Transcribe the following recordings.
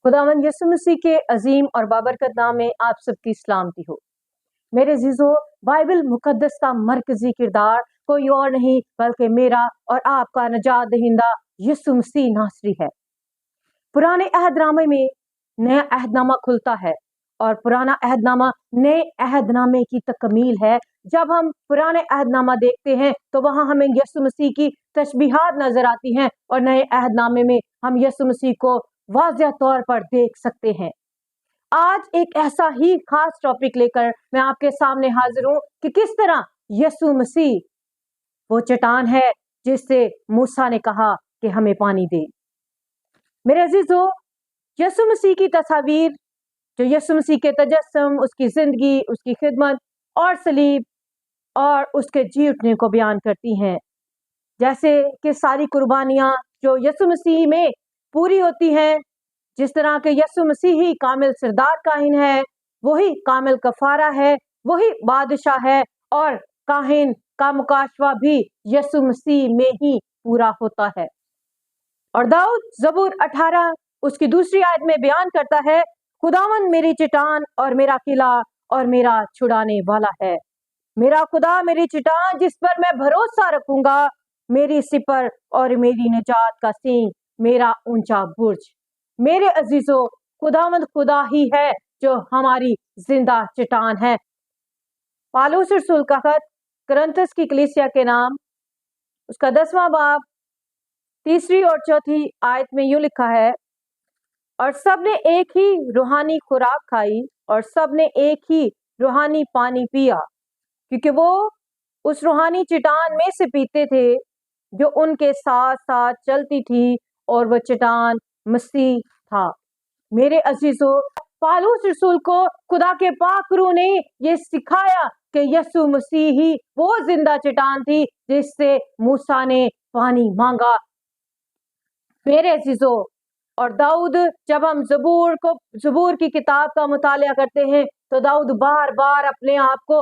खुदावंद यीशु मसीह के अजीम और बाबरकत नाम में आप सबकी सलामती हो। मेरे अजीजों, बाइबल मुकद्दस का मरकजी किरदार कोई और नहीं बल्कि मेरा और आपका निजात दहिंदा यीशु मसीह नासरी है। पुराने अहदनामे में नया अहदनामा खुलता है और पुराना अहदनामा नए अहदनामे की तकमील है। जब हम पुराने अहदनामा देखते हैं तो वहां हमें यीशु मसीह की तशबीहात नजर आती हैं और नए अहदनामे में हम यीशु मसीह को वाज़िह तौर पर देख सकते हैं। आज एक ऐसा ही खास टॉपिक लेकर मैं आपके सामने हाजिर हूं कि किस तरह यीशु मसीह वो चट्टान है जिससे मूसा ने कहा कि हमें पानी दे। मेरे अजीजों, यीशु मसीह की तस्वीर जो यीशु मसीह के तजस्सुम, उसकी जिंदगी, उसकी खिदमत और सलीब और उसके जी उठने को बयान करती हैं। जैसे कि सारी कुर्बानियां जो यीशु मसीह में पूरी होती हैं, जिस तरह के यीशु मसीह ही कामिल सरदार काहिन है, वही कामिल कफारा है, वही बादशाह है और काहिन का मुकाशवा भी यीशु मसीह में ही पूरा होता है। और दाऊद ज़बूर 18 उसकी दूसरी आयत में बयान करता है, खुदावन मेरी चट्टान और मेरा किला और मेरा छुड़ाने वाला है। मेरा खुदा मेरी चट्टान जिस पर मैं भरोसा रखूंगा, मेरी सिपर और मेरी निजात का सींग, मेरा ऊंचा बुर्ज। मेरे अजीजों, खुदावंद खुदा ही है जो हमारी जिंदा चट्टान है। पालूस रसूल का खत कुरिन्थस की कलीसिया के नाम, उसका 10वां बाब 3 और 4 आयत में यूं लिखा है, और सबने एक ही रूहानी खुराक खाई और सबने एक ही रूहानी पानी पिया, क्योंकि वो उस रूहानी चट्टान में से पीते थे जो उनके साथ साथ चलती थी, और वह चट्टान मसीह था। मेरे अजीजों, पालूस रसूल को खुदा के पाक रूह ने ये सिखाया कि यीशु मसीह ही वो जिंदा चट्टान थी जिससे मूसा ने पानी मांगा। मेरे अजीजों, और दाऊद, जब हम ज़बूर की किताब का मुतालिया करते हैं तो दाऊद बार बार अपने आप को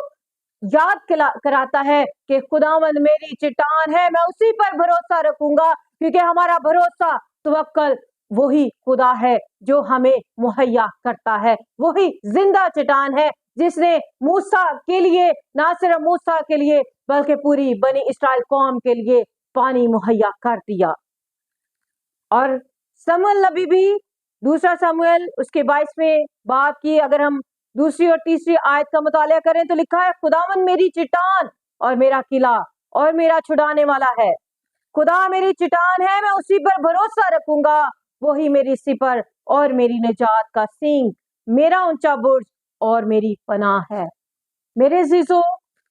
याद कराता है कि खुदावंद मेरी चट्टान है, मैं उसी पर भरोसा रखूंगा, क्योंकि हमारा भरोसा तवक्कल वही खुदा है जो हमें मुहैया करता है। वही जिंदा चट्टान है जिसने मूसा के लिए, ना सिर्फ मूसा के लिए बल्कि पूरी बनी इस्राएल कौम के लिए पानी मुहैया कर दिया। और शमूएल नबी भी दूसरा शमूएल उसके 22वें बाब की अगर हम दूसरी और तीसरी आयत का मुतालिया करें तो लिखा है, खुदावन मेरी चट्टान और मेरा किला और मेरा छुड़ाने वाला है। खुदा मेरी चट्टान है, मैं उसी पर भरोसा रखूंगा, वही मेरी सिपर और मेरी निजात का सींग, मेरा ऊंचा बुर्ज और मेरी पनाह है। मेरे अजीजों,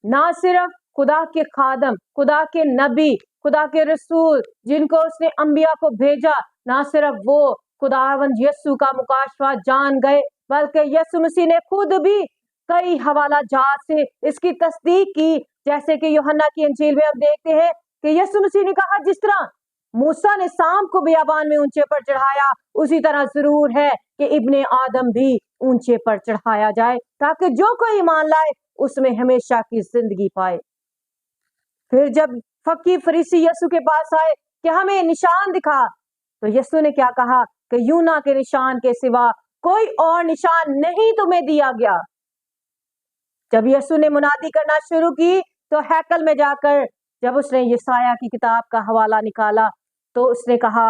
ना सिर्फ खुदा के खादम, खुदा के नबी, खुदा के रसूल जिनको उसने अंबिया को भेजा, ना सिर्फ वो खुदावंद यीशु का मुकाशवा जान गए, बल्कि यीशु मसीह ने खुद भी कई हवाला जात से इसकी तस्दीक की। जैसे कि यूहन्ना की इंजील में हम देखते हैं कि यीशु मसीह ने कहा, जिस तरह मूसा ने शाम को बियाबान में ऊंचे पर चढ़ाया, उसी तरह जरूर है कि इब्ने आदम भी ऊंचे पर चढ़ाया जाए, ताकि जो कोई ईमान लाए उसमें हमेशा की जिंदगी पाए। फिर जब फकीर फरीसी यीशु के पास आए कि हमें निशान दिखा, तो यीशु ने क्या कहा कि यूना के निशान के सिवा कोई और निशान नहीं तुम्हें दिया गया। जब यीशु ने मुनादी करना शुरू की तो हैकल में जाकर जब उसने यशायाह की किताब का हवाला निकाला तो उसने कहा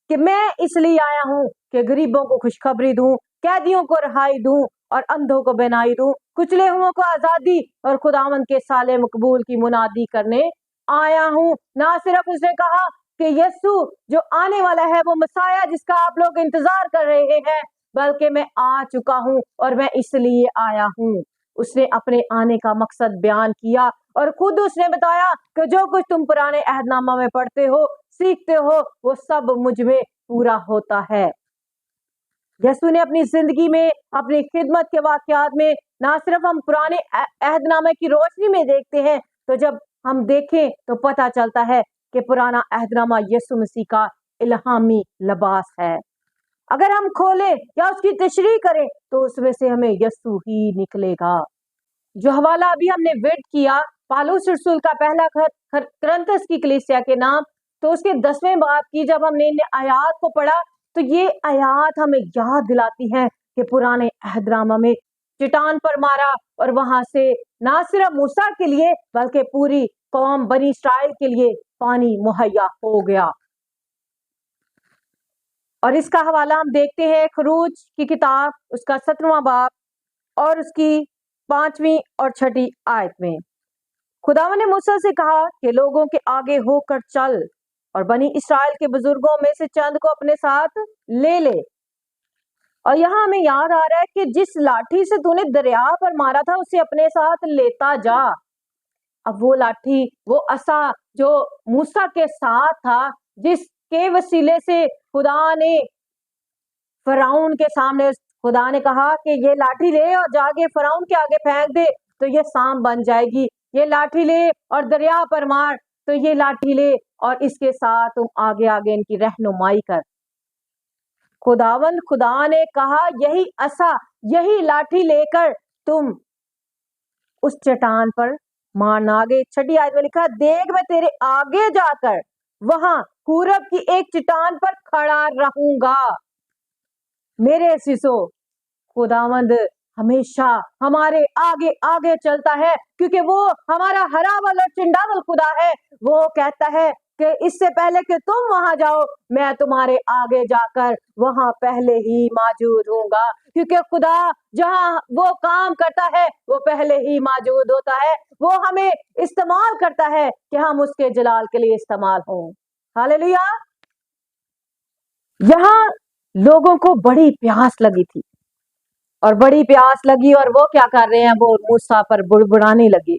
कि मैं इसलिए आया हूं कि गरीबों को खुशखबरी दूं, कैदियों को रिहाई दूं और अंधों को बेनाई दूं, कुचले हुओं को आजादी और खुदावंद के साले मकबूल की मुनादी करने आया हूं। ना सिर्फ उसने कहा कि यीशु जो आने वाला है वो मसाया जिसका आप लोग इंतजार कर रहे हैं, बल्कि मैं आ चुका हूं और मैं इसलिए आया हूं। उसने अपने आने का मकसद बयान किया और खुद उसने बताया कि जो कुछ तुम पुराने अहदनामा में पढ़ते हो, सीखते हो, वो सब मुझ में पूरा होता है। यीशु ने अपनी जिंदगी में, अपनी खिदमत के वाकयात में ना सिर्फ हम पुराने अहदनामे की रोशनी में देखते हैं, तो जब हम देखें तो पता चलता है कि पुराना अहदनामा यीशु मसीह का इल्हामी लिबास है। अगर हम खोलें या उसकी तशरीह करें तो उसमें से हमें यीशु ही निकलेगा। जो हवाला अभी हमने विद किया, पालूस रसूल का पहला खत कुरिन्थस की कलीसिया के नाम, तो उसके 10वें बाब की जब हमने इन आयात को पढ़ा تو یہ آیات ہمیں یاد دلاتی ہیں کہ پرانے عہد نامہ میں چٹان پر مارا اور وہاں سے نہ صرف موسیٰ کے لیے بلکہ پوری قوم بنی اسرائیل کے لیے پانی مہیا ہو گیا۔ اور اس کا حوالہ ہم دیکھتے ہیں خروج کی کتاب اس کا 17واں باب اور اس کی 5ویں اور 6 آیت میں۔ خداوند نے موسیٰ سے کہا کہ لوگوں کے آگے ہو کر چل اور بنی اسرائیل کے بزرگوں میں سے چند کو اپنے ساتھ لے لے۔ اور یہاں ہمیں یاد آ رہا ہے کہ جس لاٹھی سے تو نے دریا پر مارا تھا اسے اپنے ساتھ لیتا جا۔ اب وہ لاٹھی، وہ عصا جو موسیٰ کے ساتھ تھا، جس کے وسیلے سے خدا نے فرعون کے سامنے خدا نے کہا کہ یہ لاٹھی لے اور جا کے فرعون کے آگے پھینک دے تو یہ سانپ بن جائے گی، یہ لاٹھی لے اور دریا پر مار تو یہ لاٹھی لے اور اس کے ساتھ تم آگے آگے ان کی رہنمائی کر۔ خدا نے کہا یہی عصا، یہی لاٹھی لے کر تم اس چٹان پر مارنا۔ آگے 6 آیت میں لکھا، دیکھ میں تیرے آگے جا کر وہاں حورب کی ایک چٹان پر کھڑا رہوں گا۔ میرے عزیزو، خداوند ہمیشہ ہمارے آگے آگے چلتا ہے کیونکہ وہ ہمارا ہراول اور چنڈاول خدا ہے۔ وہ کہتا ہے کہ اس سے پہلے کہ تم وہاں جاؤ میں تمہارے آگے جا کر وہاں پہلے ہی موجود ہوں گا، کیونکہ خدا جہاں وہ کام کرتا ہے وہ پہلے ہی موجود ہوتا ہے۔ وہ ہمیں استعمال کرتا ہے کہ ہم اس کے جلال کے لیے استعمال ہوں۔ ہاللیلویا۔ یہاں لوگوں کو بڑی پیاس لگی تھی اور بڑی پیاس لگی اور وہ کیا کر رہے ہیں، وہ موسیٰ پر بڑبڑانے لگے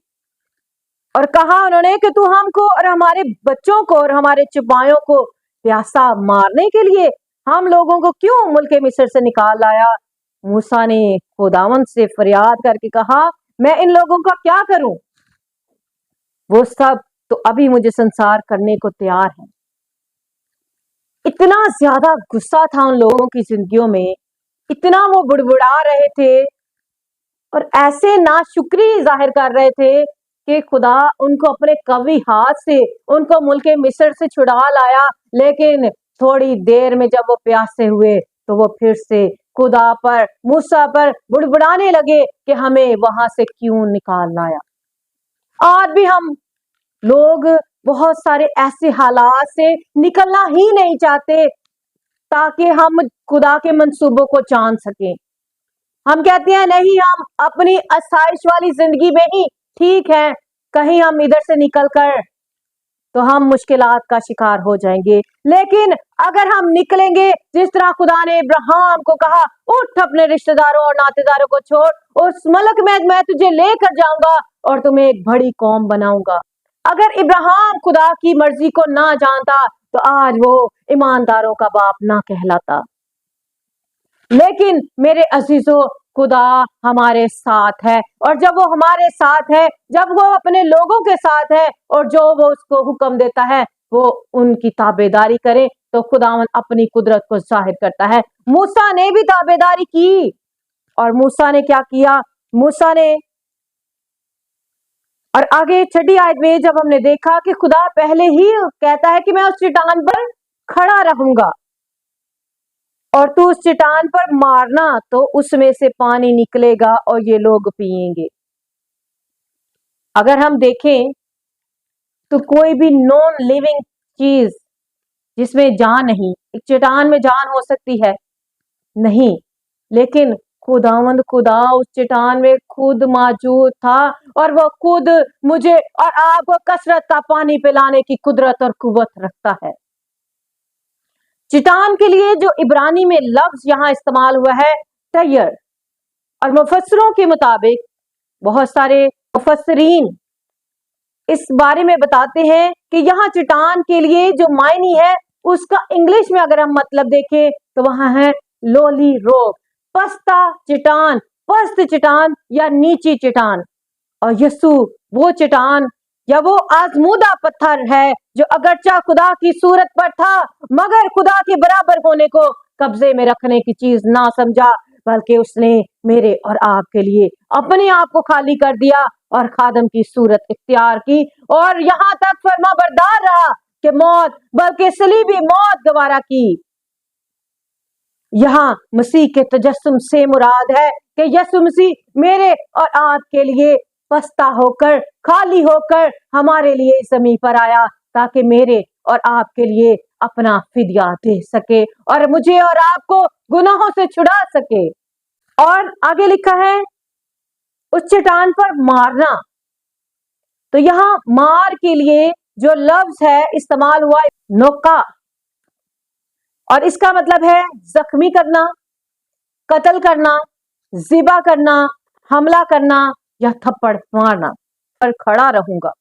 اور کہا انہوں نے کہ تو ہم کو اور ہمارے بچوں کو اور ہمارے چپایوں کو پیاسا مارنے کے لیے ہم لوگوں کو کیوں ملک مصر سے نکال لایا؟ موسیٰ نے خداوند سے فریاد کر کے کہا میں ان لوگوں کا کیا کروں؟ وہ سب تو ابھی مجھے سنسار کرنے کو تیار ہیں۔ اتنا زیادہ غصہ تھا ان لوگوں کی زندگیوں میں، اتنا وہ بڑبڑا رہے تھے اور ایسے ناشکری ظاہر کر رہے تھے کہ خدا ان کو اپنے قوی ہاتھ سے ان کو ملک مصر سے چھڑا لایا، لیکن تھوڑی دیر میں جب وہ پیاسے ہوئے تو وہ پھر سے خدا پر، موسیٰ پر بڑبڑانے لگے کہ ہمیں وہاں سے کیوں نکال لایا۔ آج بھی ہم لوگ بہت سارے ایسے حالات سے نکلنا ہی نہیں چاہتے تاکہ ہم خدا کے منصوبوں کو جان سکیں۔ ہم کہتے ہیں نہیں، ہم اپنی آسائش والی زندگی میں ہی ٹھیک ہے، کہیں ہم ادھر سے نکل کر تو ہم مشکلات کا شکار ہو جائیں گے۔ لیکن اگر ہم نکلیں گے جس طرح خدا نے ابراہیم کو کہا اٹھ اپنے رشتہ داروں اور ناطے داروں کو چھوڑ، اس ملک میں تجھے لے کر جاؤں گا اور تمہیں ایک بڑی قوم بناؤں گا۔ اگر ابراہیم خدا کی مرضی کو نہ جانتا تو آج وہ ایمانداروں کا باپ نہ کہلاتا۔ لیکن میرے عزیزو، خدا ہمارے ساتھ ہے، اور جب وہ ہمارے ساتھ ہے، جب وہ اپنے لوگوں کے ساتھ ہے اور جو وہ اس کو حکم دیتا ہے وہ ان کی تابعداری کرے تو خداوند اپنی قدرت کو ظاہر کرتا ہے۔ موسیٰ نے بھی تابعداری کی اور موسیٰ نے کیا کیا؟ موسیٰ نے، اور آگے 6 آیت میں جب ہم نے دیکھا کہ خدا پہلے ہی کہتا ہے کہ میں اس چٹان پر کھڑا رہوں گا اور تو اس چٹان پر مارنا تو اس میں سے پانی نکلے گا اور یہ لوگ پیئیں گے۔ اگر ہم دیکھیں تو کوئی بھی نان لیونگ چیز جس میں جان نہیں، ایک چٹان میں جان ہو سکتی ہے نہیں، لیکن خداوند خدا اس چٹان میں خود موجود تھا اور وہ خود مجھے اور آپ کو کثرت کا پانی پلانے کی قدرت اور قوت رکھتا ہے۔ چٹان کے لیے جو عبرانی میں لفظ یہاں استعمال ہوا ہے تیر، اور مفسروں کے مطابق بہت سارے مفسرین اس بارے میں بتاتے ہیں کہ یہاں چٹان کے لیے جو معنی ہے اس کا انگلش میں اگر ہم مطلب دیکھیں تو وہاں ہے لولی روک، پستہ چٹان، پست چٹان یا نیچی چٹان۔ اور یسوع وہ چٹان یا وہ آزمودہ پتھر ہے جو اگرچہ خدا کی صورت پر تھا مگر خدا کے برابر ہونے کو قبضے میں رکھنے کی چیز نہ سمجھا، بلکہ اس نے میرے اور آپ کے لیے اپنے آپ کو خالی کر دیا اور خادم کی صورت اختیار کی اور یہاں تک فرما بردار رہا کہ موت، بلکہ صلیبی موت گوارا کی۔ यहाँ मसीह के तजस्सुम से मुराद है कि यीशु मसीह मेरे और आपके लिए पस्ता होकर, खाली होकर हमारे लिए इस जमीन पर आया, ताकि मेरे और आपके लिए अपना फिदिया दे सके और मुझे और आपको गुनाहों से छुड़ा सके। और आगे लिखा है उस चट्टान पर मारना। तो यहाँ मार के लिए जो लफ्ज है इस्तेमाल हुआ नोका, और इसका मतलब है जख्मी करना, कत्ल करना, ज़िबा करना, हमला करना या थप्पड़ मारना। पर खड़ा रहूंगा,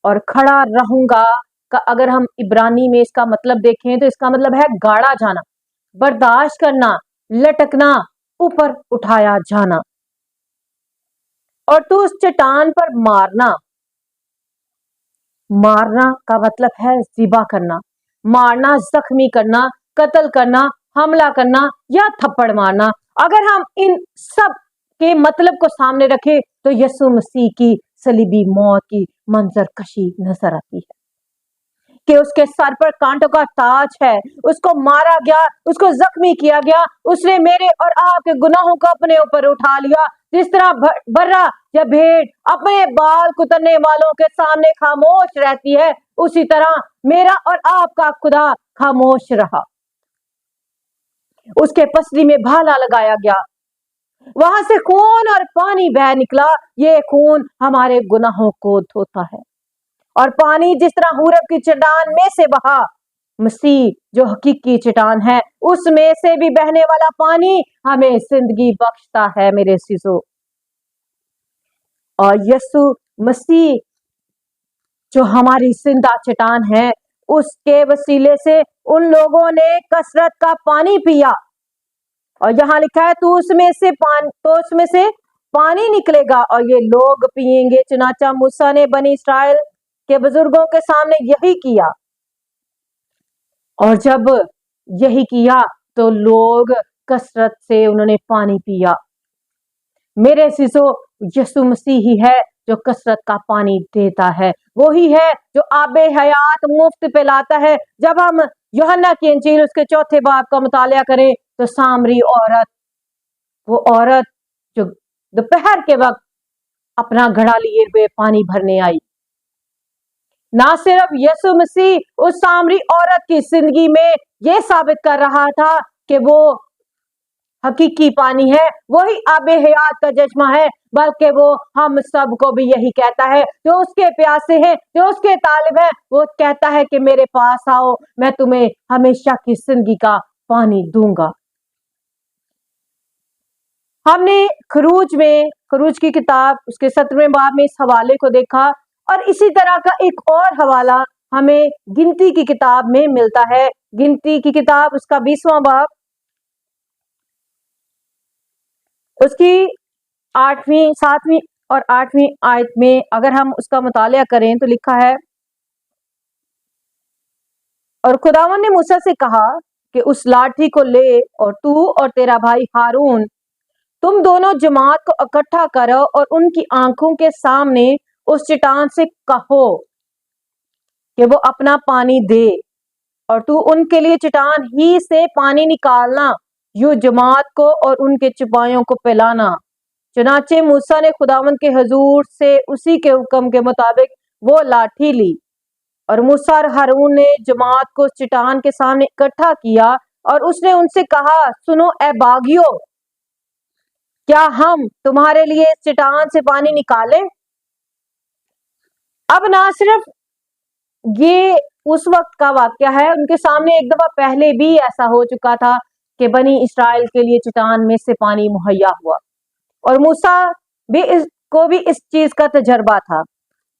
और खड़ा रहूंगा का अगर हम इब्रानी में इसका मतलब देखें तो इसका मतलब है गाड़ा जाना, बर्दाश्त करना, लटकना, ऊपर उठाया जाना। और तो उस चट्टान पर मारना, मारना का मतलब है ज़िबा करना, मारना, जख्मी करना, कत्ल करना, हमला करना या थप्पड़ मारना। अगर हम इन सब के मतलब को सामने रखें तो यीशु मसीह की सलीबी मौत की मंजर कशी नजर आती है कि उसके सर पर कांटों का ताज है, उसको मारा गया, उसको जख्मी किया गया, उसने मेरे और आपके गुनाहों को अपने ऊपर उठा लिया। जिस तरह बर्रा या भेड़ अपने बाल कुतरने वालों के सामने खामोश रहती है, उसी तरह मेरा और आपका खुदा खामोश रहा। उसके पसली में भाला लगाया गया, वहां से खून और पानी बह निकला। ये खून हमारे गुनाहों को धोता है, और पानी जिस तरह हुरब की चट्टान में से बहा, मसीह जो हकीकी चट्टान है उसमें से भी बहने वाला पानी हमें जिंदगी बख्शता है मेरे अज़ीज़ों। और यीशु मसीह जो हमारी जिंदा चट्टान है, उसके वसीले से उन लोगों ने कसरत का पानी पिया। और यहाँ लिखा है तो उसमें से पानी निकलेगा और ये लोग पिएंगे। चुनाचा मूसा ने बनी इस्राएल के बुजुर्गों के सामने यही किया, और जब यही किया तो लोग कसरत से उन्होंने पानी पिया। मेरे अज़ीज़ों, यीशु मसीह ही है जो कसरत का पानी देता है, वही है जो आबे हयात मुफ्त पे लाता है। जब हम यूहन्ना की इंजील उसके 4 बाब का मुतालिया करें तो सामरी औरत, वो औरत जो दोपहर के वक्त अपना घड़ा लिए हुए पानी भरने आई, ना सिर्फ यीशु मसीह उस सामरी औरत की जिंदगी में यह साबित कर रहा था कि वो हकीकी पानी है, वही आबे हयात का चश्मा है, बल्कि वो हम सबको भी यही कहता है जो उसके प्यासे हैं, जो उसके तालिब हैं। वो कहता है कि मेरे पास आओ, मैं तुम्हें हमेशा की जिंदगी का पानी दूंगा। हमने खरूज की किताब उसके 17वें बाब में इस हवाले को देखा, और इसी तरह का एक और हवाला हमें गिनती की किताब में मिलता है। गिनती की किताब उसका 20वां बाब उसकी 7वीं और 8वीं आयत में अगर हम उसका मुतालिया करें तो लिखा है, और खुदावन ने मूसा से कहा कि उस लाठी को ले और तू और तेरा भाई हारून तुम दोनों जमात को इकट्ठा करो और उनकी आंखों के सामने उस चट्टान से कहो कि वो अपना पानी दे, और तू उनके लिए चट्टान ही से पानी निकालना, यूं जमात को और उनके चुपायों को पिलाना। चुनाचे मूसा ने खुदावन के हजूर से उसी के हुक्म के मुताबिक वो लाठी ली, और मूसा और हारून ने जमात को उस चट्टान के सामने इकट्ठा किया, और उसने उनसे कहा, सुनो ए बागियों, क्या हम तुम्हारे लिए इस चट्टान से पानी निकालें? अब ना सिर्फ ये उस वक्त का वाक्य है, उनके सामने एक दफा पहले भी ऐसा हो चुका था कि बनी इस्राएल के लिए चट्टान में से पानी मुहैया हुआ, और मूसा भी इस चीज का तजर्बा था।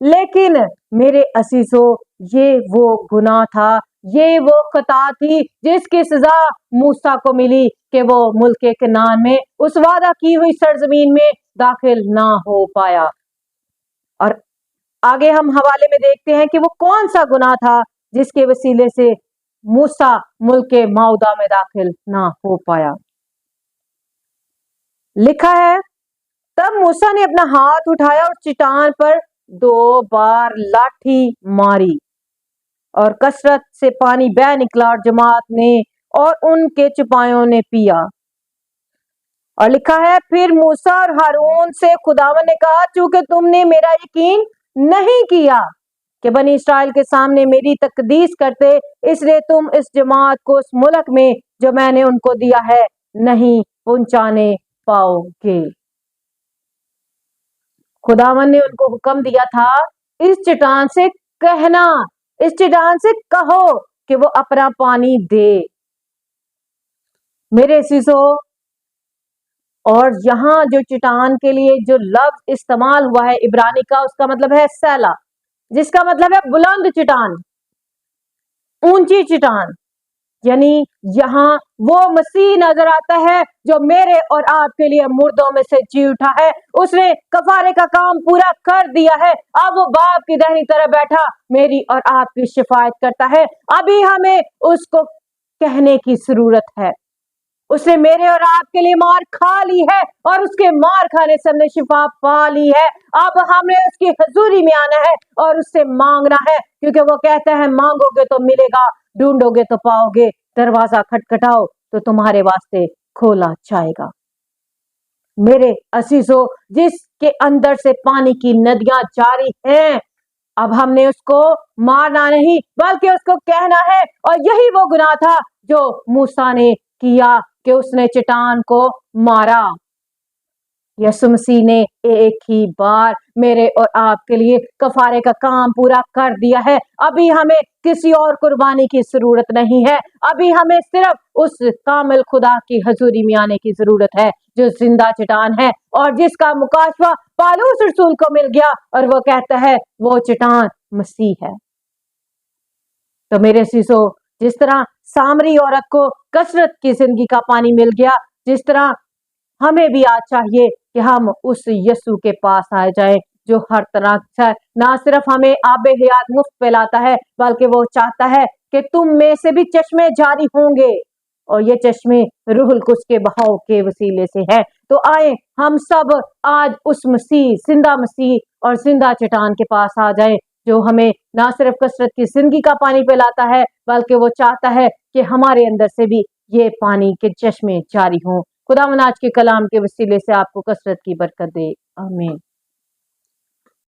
लेकिन मेरे अजीजों, ये वो गुनाह था, ये वो खता थी जिसकी सजा मूसा को मिली कि वो मुल्क कनान में उस वादा की हुई सरजमीन में दाखिल ना हो पाया। और आगे हम हवाले में देखते हैं कि वो कौन सा गुनाह था जिसके वसीले से मूसा मुल्क मौदा में दाखिल ना हो पाया। लिखा है, तब मूसा ने अपना हाथ उठाया और चट्टान पर 2 बार लाठी मारी, और कसरत से पानी बह निकला, और जमात ने और उनके सिपाहियों ने पिया। और लिखा है, फिर मूसा और हारून से खुदावन ने कहा, चूंकि तुमने मेरा यकीन नहीं किया कि बनी इस्राएल के सामने मेरी तकदीस करते, इसलिए तुम इस जमात को उस मुल्क में जो मैंने उनको दिया है नहीं पहुंचाने पाओगे। खुदावन ने उनको हुक्म दिया था, इस चट्टान से कहना, इस चट्टान से कहो कि वो अपना पानी दे। मेरे अज़ीज़ों, और यहाँ जो चट्टान के लिए जो लफ्ज इस्तेमाल हुआ है इब्रानी का, उसका मतलब है सैला, जिसका मतलब है बुलंद चट्टान, ऊंची चट्टान। यानी यहाँ वो मसीह नजर आता है जो मेरे और आपके लिए मुर्दों में से जी उठा है। उसने कफारे का काम पूरा कर दिया है। अब वो बाप की दाहिनी तरफ बैठा मेरी और आपकी शिफायत करता है। अभी हमें उसको कहने की जरूरत है। उसने मेरे और आपके लिए मार खा ली है और उसके मार खाने से हमने शिफा पा ली है। अब हमें उसकी हजूरी में आना है और उससे मांगना है, क्योंकि वो कहता है मांगोगे तो मिलेगा, ढूंढोगे तो पाओगे, दरवाजा खटखटाओ तो तुम्हारे वास्ते खोला जाएगा। मेरे अजीजों, जिसके अंदर से पानी की नदियां जारी हैं, अब हमने उसको मारना नहीं बल्कि उसको कहना है। और यही वो गुनाह था जो मूसा ने किया कि उसने चट्टान को मारा। यीशु मसीह ने एक ही बार मेरे और आपके लिए कफारे का काम पूरा कर दिया है। अभी हमें किसी और कुर्बानी की जरूरत नहीं है। अभी हमें सिर्फ उस कामिल खुदा की हजूरी में आने की जरूरत है जो जिंदा चट्टान है और जिसका मुकाशवा पालूस रसूल को मिल गया और वो कहता है वो चट्टान मसीह है। तो मेरे अज़ीज़ों, जिस तरह सामरी औरत को कसरत की जिंदगी का पानी मिल गया, जिस तरह हमें भी आज चाहिए कि हम उस यीशु के पास आ जाए जो हर तरह से ना सिर्फ हमें आबे हयात मुफ्त पिलाता है, बल्कि वो चाहता है कि तुम में से भी चश्मे जारी होंगे और ये चश्मे रूहुल कुद्स के बहाव के वसीले से है। तो आए हम सब आज उस मसीह, जिंदा मसीह और जिंदा चट्टान के पास आ जाए जो हमें ना सिर्फ कसरत की जिंदगी का पानी पिलाता है, बल्कि वो चाहता है कि हमारे अंदर से भी ये पानी के चश्मे जारी हों। खुदावंद आज के कलाम के वसीले से आपको कसरत की बरकत दे। आमीन।